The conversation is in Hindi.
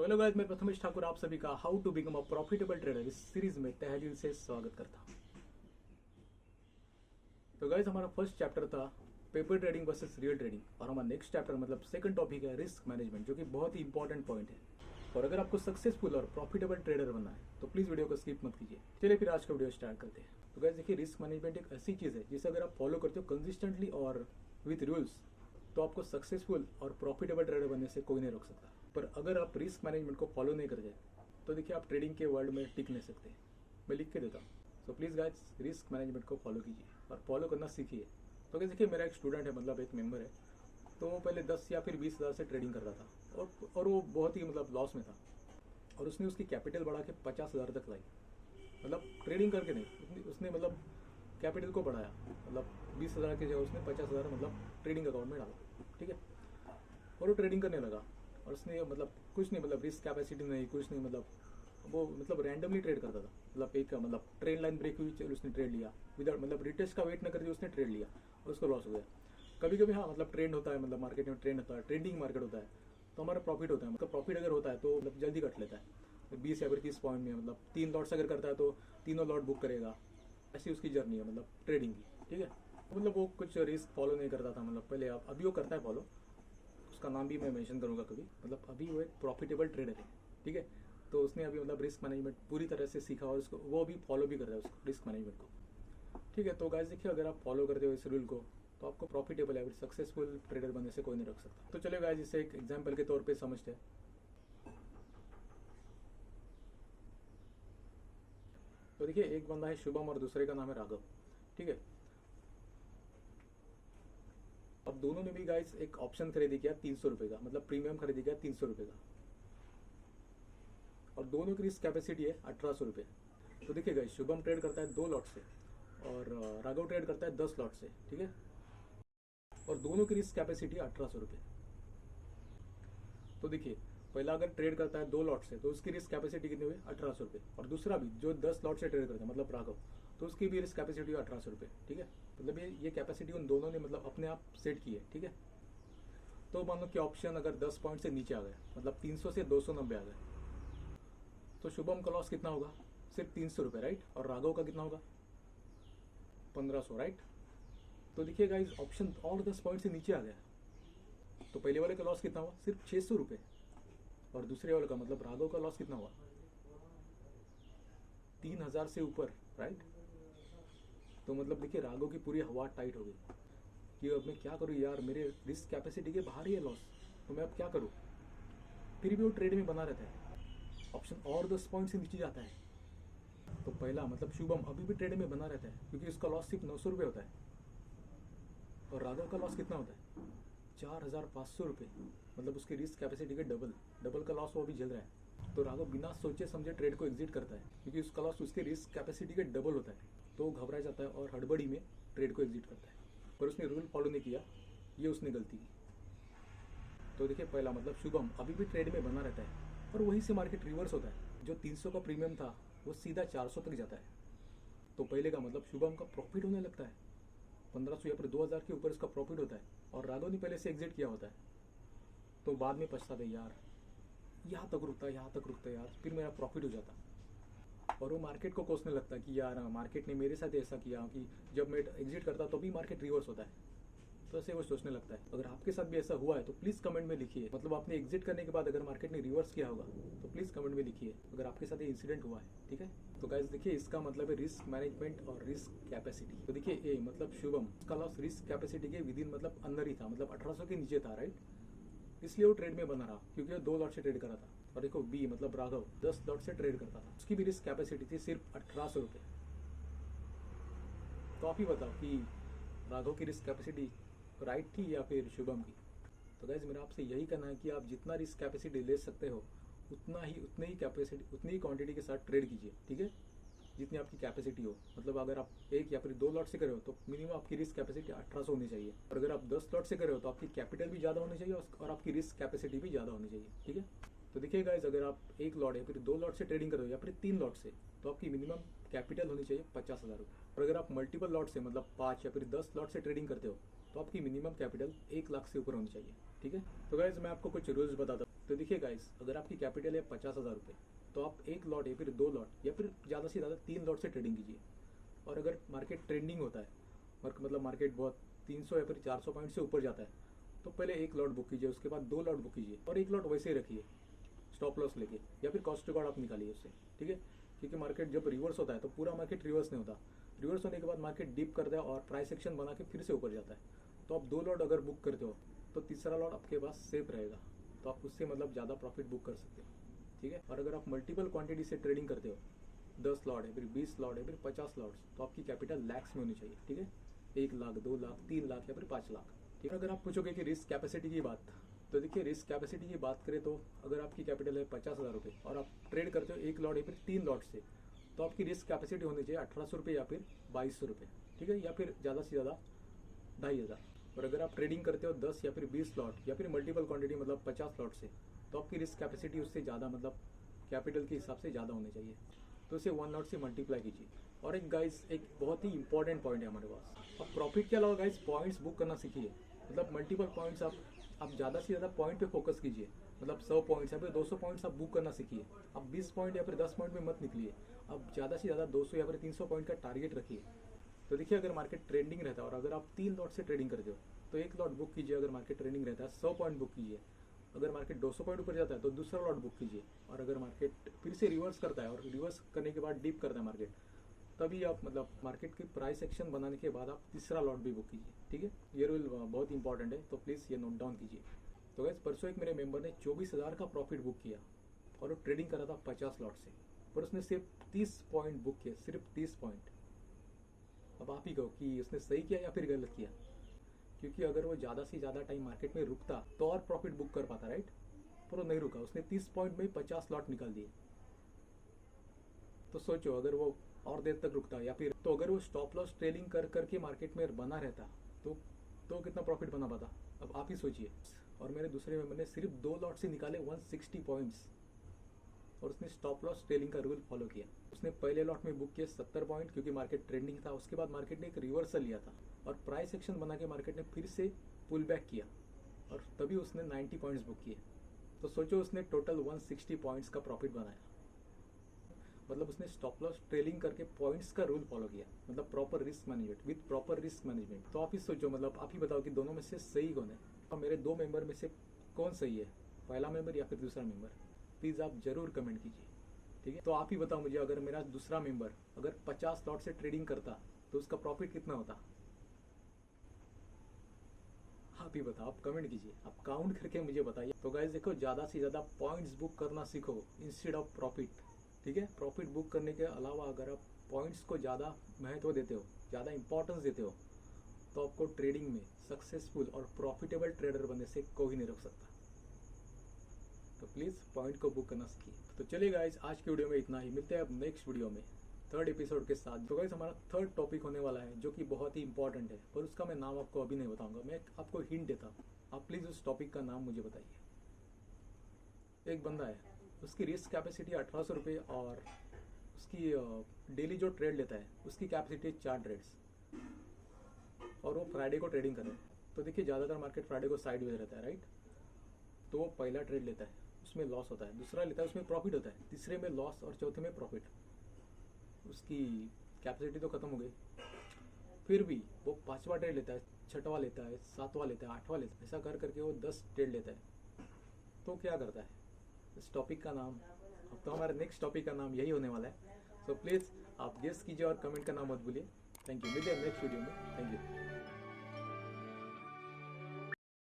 तो हेलो गाइस, मैं प्रथमेश ठाकुर आप सभी का how to become a profitable trader इस सीरीज में तहे दिल से स्वागत करता हूं। तो गाइस, हमारा फर्स्ट चैप्टर था paper trading versus real trading और हमारा नेक्स्ट चैप्टर मतलब सेकंड टॉपिक है रिस्क मैनेजमेंट, जो कि बहुत ही इंपॉर्टेंट पॉइंट है। और अगर आपको सक्सेसफुल और प्रॉफिटेबल ट्रेडर बनना है तो प्लीज वीडियो को स्किप मत कीजिए। चलिए फिर आज का वीडियो स्टार्ट करते हैं। तो गाइस देखिए, रिस्क मैनेजमेंट एक ऐसी चीज है जिसे अगर आप फॉलो करते हो कंसिस्टेंटली और विथ रूल्स तो आपको सक्सेसफुल और प्रॉफिटेबल ट्रेडर बनने से कोई नहीं रोक सकता। पर अगर आप रिस्क मैनेजमेंट को फॉलो नहीं करते तो देखिए आप ट्रेडिंग के वर्ल्ड में टिक नहीं सकते। मैं लिख के देता हूँ। So please guys, risk management को फॉलो कीजिए और फॉलो करना सीखिए। तो क्या देखिए, मेरा एक स्टूडेंट है, मतलब एक मेंबर है, तो वो पहले 10 या फिर 20 हज़ार से ट्रेडिंग करता था और वो बहुत ही मतलब लॉस में था। और उसने उसकी कैपिटल बढ़ा के 50 हज़ार तक लाई। मतलब ट्रेडिंग करके नहीं, उसने मतलब कैपिटल को बढ़ाया। मतलब 20 हज़ार की जगह उसने 50 हज़ार मतलब ट्रेडिंग अकाउंट में डाला, ठीक है। और वो ट्रेडिंग करने लगा और उसने मतलब कुछ नहीं, मतलब रिस्क कैपेसिटी नहीं, कुछ नहीं, मतलब वो मतलब रैंडमली ट्रेड करता था। मतलब एक मतलब ट्रेंड लाइन ब्रेक हुई, चलो उसने ट्रेड लिया विदाउट मतलब रिटेस्ट का वेट न करके उसने ट्रेड लिया और उसको लॉस हो गया। कभी कभी हाँ, मतलब ट्रेंड होता है, मतलब मार्केट में ट्रेंड होता है, ट्रेंडिंग मार्केट होता है, तो हमारा प्रॉफिट होता है। मतलब प्रॉफिट अगर होता है तो मतलब जल्दी कट लेता है 20 या फिर 30 पॉइंट में। मतलब 3 लॉट्स अगर करता है तो तीनों लॉट बुक करेगा। ऐसी उसकी जर्नी है मतलब ट्रेडिंग की, ठीक है। मतलब वो कुछ रिस्क फॉलो नहीं करता था, मतलब पहले अभी वो करता है फॉलो। उसका नाम भी मैं मेंशन करूंगा कभी। मतलब अभी वो एक प्रॉफिटेबल ट्रेडर है, ठीक है। तो उसने अभी मतलब रिस्क मैनेजमेंट पूरी तरह से सीखा और उसको वो अभी फॉलो भी कर रहा है उसको रिस्क मैनेजमेंट को, ठीक है। तो गाइस देखिए, अगर आप फॉलो करते हो इस रूल को तो आपको प्रॉफिटेबल या फिर सक्सेसफुल ट्रेडर बनने से कोई नहीं रोक सकता। तो चलिए गाइस, इसे एक एग्जाम्पल के तौर पर समझते हैं। तो देखिए, एक बंदा है शुभम और दूसरे का नाम है राघव, ठीक है। अब दोनों ने भी गाइस एक ऑप्शन खरीदी किया 300 रुपये का, मतलब प्रीमियम खरीदी किया 300 रुपये का। और दोनों की रिस्क कैपेसिटी है 1800 रुपये। तो देखिए गाइस, शुभम ट्रेड करता है 2 लॉट से और राघव ट्रेड करता है 10 लॉट से, ठीक है। और दोनों की रिस्क कैपेसिटी है 1800 रुपये। तो देखिए, पहला अगर ट्रेड करता है 2 लॉट से तो उसकी रिस्क कैपेसिटी कितनी हुई 1800 रुपये। और दूसरा भी जो 10 लॉट से ट्रेड करता है मतलब राघव, तो उसकी भी रिस्क कैपेसिटी 1800 रुपये, ठीक है। मतलब ये कैपेसिटी उन दोनों ने मतलब अपने आप सेट की है, ठीक है। तो मान लो कि ऑप्शन अगर 10 पॉइंट से नीचे आ गया, मतलब 300 से 290 आ गए, तो शुभम का लॉस कितना होगा? सिर्फ 300 रुपये, राइट। और राघव का कितना होगा? 1500, राइट। तो देखिए गाइस, ऑप्शन और 10 पॉइंट से नीचे आ गया, तो पहले वाले का लॉस कितना हुआ? सिर्फ 600 रुपये। और दूसरे वाले का मतलब राघव का लॉस कितना हुआ? 3000 से ऊपर, राइट। तो मतलब देखिए, राघव की पूरी हवा टाइट हो गई कि अब मैं क्या करूँ यार, मेरे रिस्क कैपेसिटी के बाहर ही है लॉस, तो मैं अब क्या करूँ। फिर भी वो ट्रेड में बना रहता है। ऑप्शन और 10 पॉइंट से नीचे जाता है तो पहला मतलब शुभम अभी भी ट्रेड में बना रहता है, क्योंकि उसका लॉस सिर्फ 900 रुपये होता है। और राघव का लॉस कितना होता है? 4500 रुपये। मतलब उसकी रिस्क कैपेसिटी के डबल का लॉस वो अभी झेल रहा है। तो राघव बिना सोचे समझे ट्रेड को एग्जिट करता है, क्योंकि उसका लॉस उसके रिस्क कैपेसिटी के डबल होता है। तो वो घबरा जाता है और हड़बड़ी में ट्रेड को एग्जिट करता है। पर उसने रूल फॉलो नहीं किया, ये उसने गलती की। तो देखिए, पहला मतलब शुभम अभी भी ट्रेड में बना रहता है और वहीं से मार्केट रिवर्स होता है। जो 300 का प्रीमियम था वो सीधा 400 तक जाता है। तो पहले का मतलब शुभम का प्रॉफिट होने लगता है 1500 या फिर 2000 के ऊपर उसका प्रॉफिट होता है। और राघव ने पहले से एग्जिट किया होता है, तो बाद में पछताते यार, यहाँ तक रुकता यार, फिर मेरा प्रॉफिट हो जाता। और वो मार्केट को कोसने लगता है कि यार मार्केट ने मेरे साथ ऐसा किया कि जब मैं एग्जिट करता तो भी मार्केट रिवर्स होता है। तो ऐसे वो सोचने लगता है। अगर आपके साथ भी ऐसा हुआ है तो प्लीज़ कमेंट में लिखिए। मतलब आपने एग्जिट करने के बाद अगर मार्केट ने रिवर्स किया होगा तो प्लीज़ कमेंट में लिखिए अगर आपके साथ ये इंसिडेंट हुआ है, ठीक है। तो गाइस देखिए, इसका मतलब है रिस्क मैनेजमेंट और रिस्क कैपेसिटी। तो देखिए, ए मतलब शुभम का लॉस रिस्क कैपेसिटी के विदिन मतलब अंदर ही था, मतलब 1800 के नीचे था, राइट। इसलिए वो ट्रेड में बना रहा क्योंकि वो 2 लॉट से ट्रेड करा था। और देखो बी मतलब राघव 10 लॉट से ट्रेड करता था, उसकी भी रिस्क कैपेसिटी थी सिर्फ 1800 रुपये। तो आप ही बताओ कि राघव की रिस्क कैपेसिटी राइट थी या फिर शुभम की। तो गाइज मेरा आपसे यही कहना है कि आप जितना रिस्क कैपेसिटी ले सकते हो उतनी ही कैपेसिटी उतनी ही क्वांटिटी के साथ ट्रेड कीजिए, ठीक है। जितनी आपकी कैपेसिटी हो। मतलब अगर आप 1 या फिर 2 लॉट से कर रहे हो तो मिनिमम आपकी रिस्क कैपेसिटी 1800 होनी चाहिए। और अगर आप 10 लॉट से कर रहे हो तो आपकी कैपिटल भी ज़्यादा होनी चाहिए और आपकी रिस्क कैपेसिटी भी ज़्यादा होनी चाहिए, ठीक है। तो देखिए गाइज, अगर आप 1 लॉट या फिर 2 लॉट से ट्रेडिंग कर रहे हो या फिर 3 लॉट से, तो आपकी मिनिमम कैपिटल होनी चाहिए 50,000 रुपये। और अगर आप मल्टीपल लॉट से मतलब 5 या फिर 10 लॉट से ट्रेडिंग करते हो तो आपकी मिनिमम कैपिटल 1 लाख से ऊपर होनी चाहिए, ठीक है। तो गाइज मैं आपको कुछ रूल्स बताता हूँ। तो देखिए गाइस, अगर आपकी कैपिटल है 50,000 रुपये, तो आप एक लॉट या फिर 2 लॉट या फिर ज़्यादा से ज़्यादा 3 लॉट से ट्रेडिंग कीजिए। और अगर मार्केट ट्रेंडिंग होता है और मतलब मार्केट बहुत 300 या फिर 400 पॉइंट से ऊपर जाता है, तो पहले एक लॉट बुक कीजिए, उसके बाद 2 लॉट बुक कीजिए और एक लॉट वैसे ही रखिए स्टॉप लॉस लेके, या फिर कॉस्ट टू कॉस्ट आप निकालिए उससे, ठीक है। क्योंकि मार्केट जब रिवर्स होता है तो पूरा मार्केट रिवर्स नहीं होता, रिवर्स होने के बाद मार्केट डिप करता है और प्राइस एक्शन बना के फिर से ऊपर जाता है। तो आप 2 लॉट अगर बुक करते हो तो तीसरा लॉट आपके पास सेफ रहेगा, तो आप उससे मतलब ज़्यादा प्रॉफिट बुक कर सकते हो, ठीक है। और अगर आप मल्टीपल क्वांटिटी से ट्रेडिंग करते हो, 10 लॉट है फिर 20 लॉट है फिर 50 लॉट्स, तो आपकी कैपिटल लैक्स में होनी चाहिए, ठीक है। 1 लाख, 2 लाख, 3 लाख या फिर 5 लाख, ठीक है। अगर आप पूछोगे कि रिस्क कैपेसिटी की बात, तो देखिए रिस्क कैपेसिटी की बात करें तो अगर आपकी कैपिटल है 50,000 रुपये और आप ट्रेड करते हो 1 लॉट या फिर 3 लॉट से, तो आपकी रिस्क कैपेसिटी होनी चाहिए 1800 रुपये या फिर 2200 रुपये, ठीक है, या फिर ज़्यादा से ज़्यादा 2,500। और अगर आप ट्रेडिंग करते हो 10 या फिर 20 लॉट या फिर मल्टीपल क्वांटिटी मतलब 50 लॉट से, तो आपकी रिस्क कैपेसिटी उससे ज़्यादा मतलब कैपिटल के हिसाब से ज़्यादा होनी चाहिए, तो इसे 1 लॉट से मल्टीप्लाई कीजिए। और एक गाइस, एक बहुत ही इंपॉर्टेंट पॉइंट है हमारे पास, अब प्रॉफिट के अलावा गाइस पॉइंट्स बुक करना सीखिए। मतलब मल्टीपल पॉइंट्स आप ज़्यादा से ज़्यादा पॉइंट पे फोकस कीजिए, मतलब 100 पॉइंट्स या फिर 200 पॉइंट्स आप बुक करना सीखिए। आप 20 पॉइंट या फिर 10 पॉइंट में मत निकलिए, आप ज़्यादा से ज़्यादा 200 या फिर 300 पॉइंट का टारगेट रखिए। तो देखिए, अगर मार्केट ट्रेंडिंग रहता है और अगर आप 3 लॉट से ट्रेडिंग करते हो तो 1 लॉट बुक कीजिए। अगर मार्केट ट्रेंडिंग रहता है 100 पॉइंट बुक कीजिए। अगर मार्केट 200 पॉइंट ऊपर जाता है तो दूसरा लॉट बुक कीजिए। और अगर मार्केट फिर से रिवर्स करता है और रिवर्स करने के बाद डिप करता है मार्केट, तभी आप मतलब मार्केट की प्राइस एक्शन बनाने के बाद आप तीसरा लॉट भी बुक कीजिए, ठीक है। ये रूल बहुत इंपॉर्टेंट है, तो प्लीज़ ये नोट डाउन कीजिए। तो गैस, परसों एक मेरे मेंबर ने 24,000 का प्रॉफिट बुक किया और वो ट्रेडिंग कर रहा था 50 लॉट से, पर उसने सिर्फ 30 पॉइंट बुक किए, सिर्फ 30 पॉइंट। अब आप ही कहो कि उसने सही किया या फिर गलत किया, क्योंकि अगर वो ज़्यादा से ज़्यादा टाइम मार्केट में रुकता तो और प्रॉफिट बुक कर पाता, राइट। पर वो नहीं रुका, उसने 30 पॉइंट में 50 लॉट निकाल दिए। तो सोचो, अगर वो और देर तक रुकता या फिर तो अगर वो स्टॉप लॉस ट्रेलिंग कर करके मार्केट में बना रहता तो कितना प्रॉफिट बना पाता, अब आप ही सोचिए। और मेरे दूसरे मेंबर ने सिर्फ 2 लॉट से निकाले 160 पॉइंट्स, और उसने स्टॉप लॉस ट्रेलिंग का रूल फॉलो किया। उसने पहले लॉट में बुक किया 70 पॉइंट, क्योंकि मार्केट ट्रेंडिंग था। उसके बाद मार्केट ने एक रिवर्सल लिया था और प्राइस एक्शन बना के मार्केट ने फिर से पुल बैक किया, और तभी उसने 90 पॉइंट्स बुक किए। तो सोचो, उसने टोटल 160 पॉइंट्स का प्रॉफिट बनाया। मतलब उसने स्टॉप लॉस ट्रेलिंग करके पॉइंट्स का रूल फॉलो किया, मतलब proper risk management, with proper risk management. तो आप ही सोचो, मतलब आप ही बताओ कि दोनों में से सही कौन है, और मेरे 2 मेंबर में से कौन सही है, पहला मेंबर या फिर दूसरा मेंबर। प्लीज़ आप जरूर कमेंट कीजिए, ठीक है। तो आप ही बताओ मुझे, अगर मेरा दूसरा मेंबर अगर 50 लॉट से ट्रेडिंग करता तो उसका प्रॉफिट कितना होता, आप ही बताओ, आप कमेंट कीजिए, आप काउंट करके मुझे बताइए। तो गाइस देखो, ज़्यादा से ज़्यादा पॉइंट्स बुक करना सीखो इंस्टेड ऑफ प्रॉफिट, ठीक है। प्रॉफिट बुक करने के अलावा अगर आप पॉइंट्स को ज़्यादा महत्व देते हो, ज़्यादा इंपॉर्टेंस देते हो, तो आपको ट्रेडिंग में सक्सेसफुल और प्रॉफिटेबल ट्रेडर बनने से कोई नहीं रोक सकता। तो प्लीज़ पॉइंट को बुक करना सीखिए। तो चलिए गाइस, आज की वीडियो में इतना ही। मिलते हैं अब नेक्स्ट वीडियो में 3rd एपिसोड के साथ। तो गाइस, हमारा 3rd टॉपिक होने वाला है, जो कि बहुत ही इंपॉर्टेंट है, पर उसका मैं नाम आपको अभी नहीं बताऊंगा। मैं आपको हिंट देता हूँ, आप प्लीज़ उस टॉपिक का नाम मुझे बताइए। एक बंदा है, उसकी रिस्क कैपेसिटी 1800 रुपये, और उसकी डेली जो ट्रेड लेता है उसकी कैपेसिटी 4 ट्रेड्स, और वो फ्राइडे को ट्रेडिंग कर रहा है। तो देखिए, ज़्यादातर मार्केट फ्राइडे को साइडवेज रहता है, राइट। तो वो पहला ट्रेड लेता है, उसमें लॉस होता है। दूसरा लेता है, उसमें प्रॉफिट होता है। तीसरे में लॉस और चौथे में प्रॉफिट। उसकी कैपेसिटी तो खत्म हो गई, फिर भी वो 5वां ट्रेड लेता है, 6वां लेता है, 7वां लेता है, 8वां लेता है। ऐसा कर करके वो 10 ट्रेड लेता है। तो क्या करता है, इस टॉपिक का नाम, अब तो हमारे नेक्स्ट टॉपिक का नाम यही होने वाला है। सो प्लीज़ आप गेस कीजिए और कमेंट करना मत भूलिए। Thank you. मिलते हैं नेक्स्ट वीडियो में। Thank you.